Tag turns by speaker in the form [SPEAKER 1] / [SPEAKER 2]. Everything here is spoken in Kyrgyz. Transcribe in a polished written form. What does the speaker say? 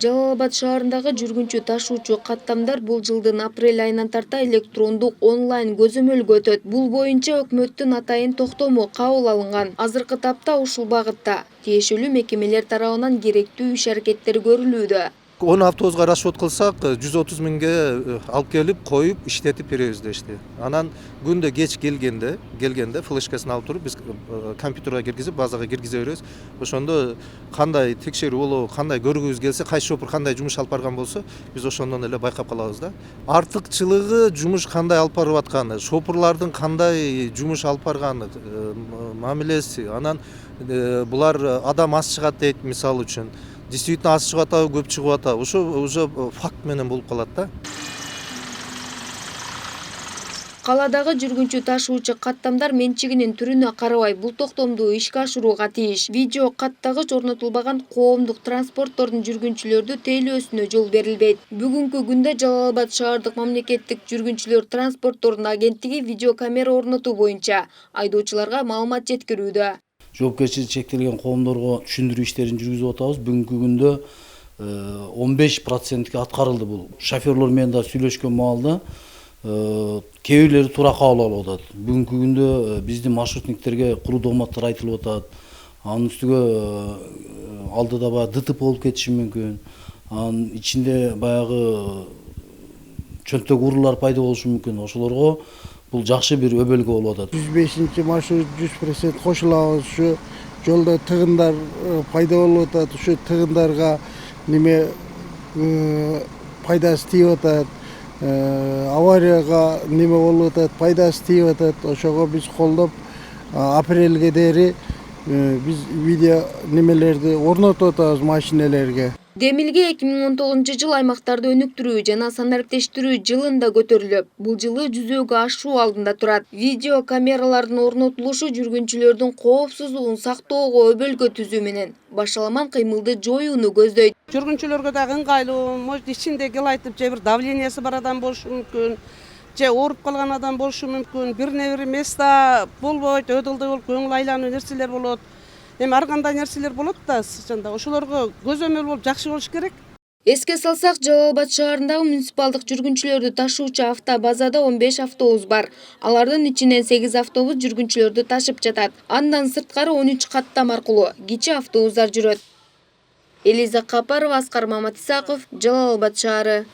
[SPEAKER 1] Жалал Абад шаарындагы жүргүнчү ташуучу каттамдар бул жылдын апрель айынан тарта электрондук онлайн көзөмөлгө өтөт. Бул боюнча өкмөттүн атайын токтому кабыл алынган. Азыркы тапта ушул багытта тиешелүү мекемелер тарабынан керектүү иш-аракеттер көрүлүүдө.
[SPEAKER 2] 10 автобусга расчет кылсак 130 миңге алып келип коюп иштетип беребиз дешти. Анан күндө кеч келгенде флешкасын алып туруп биз компьютерге киргизип базага киргизе беребиз. Ошондо кандай текшерүү болобу, кандай көргүбүз келсе, кайсы шопур кандай жумуш алып барган болсо, биз ошондон эле байкап калабыз да. Артыкчылыгы жумуш кандай алып барып атканы, шопурлардын кандай жумуш алып барганы, мамилеси, анан булар адам аз чыгат дейт мисалы үчүн. Действительно аз чыгып атабы, көп чыгып атабы. Ошо уже факт менен болуп калат да.
[SPEAKER 1] Каладагы жүргүнчү ташуучу каттамдар менчигинин түрүнө карабай бул токтомду ишке ашырууга тийиш. Видео каттагыч орнотулбаган коомдук транспорттордун жүргүнчүлөрдү тейлөөсүнө жол берилбейт. Бүгүнкү күндө Жалал Абад шаардык мамлекеттик жүргүнчүлөр транспорттордун агенттиги видеокамера орнотуу боюнча айдоочуларга маалымат жеткирүүдө.
[SPEAKER 3] Жоопкерчилиги чектелген коомдорго түшүндүрүү иштерин жүргүзүп атабыз. Бүгүнкү күндө 15%ке аткарылды бул. Шоферлор менен да сүйлөшкөн маалда кээ бирлери туура кабыл алып атат. Бүгүнкү күндө биздин маршрутниктерге куруу догматтар айтылып атат. Анын үстүгө алдыда баягы ДТП болуп кетиши мүмкүн. Анын ичинде баягы чөнтөк уруулар пайда болушу мүмкүн. Ошолорго бул жакшы бир өбөлгө болуп атат.
[SPEAKER 4] 105 маршрут 100% кошулабыз. Ушу жолдо тыгындар пайда болуп атат. Ушу тыгындарга неме пайдасы тийип атат. Аварияга неме болуп атат, пайдасы тийип атат. Ошого биз колдоп апрелге дейин биз видео немелерди орнотуп атабыз машинелерге.
[SPEAKER 1] Демилге 2019 аймактарды өнүктүрүү жана санариптештирүү жылында көтөрүлүп, бул жылы жүзөгө ашуу алдында турат. Видео камералардын орнотулушу жүргүнчүлөрдүн коопсуздугун сактоого өбөлгө түзүү менен башаламан кыймылды жоюуну көздөйт.
[SPEAKER 5] Жүргүнчүлөргө да ыңгайлуу, может ичинде кел айтып, же бир давлениеси бар адам болушу мүмкүн, же ооруп калган адам болушу мүмкүн, бир места болбойт, өдөлдөй болуп көңүл айлануу нерселер болот. Эми ар кандай нерселер болот да, ошолорго көзөмөл болуп жакшы болуш керек.
[SPEAKER 1] Эске салсак, Жалал Абад шаарындагы муниципалдык жүргүнчүлөрдү ташуучу автобазада 15 автобус бар. Алардын ичинен 8 автобус жүргүнчүлөрдү ташып жатат. Андан сырткары 13 каттам аркылуу кичи автобустар жүрөт. Элиза Капарова, Аскар Маматисаков, Жалал Абад шаары.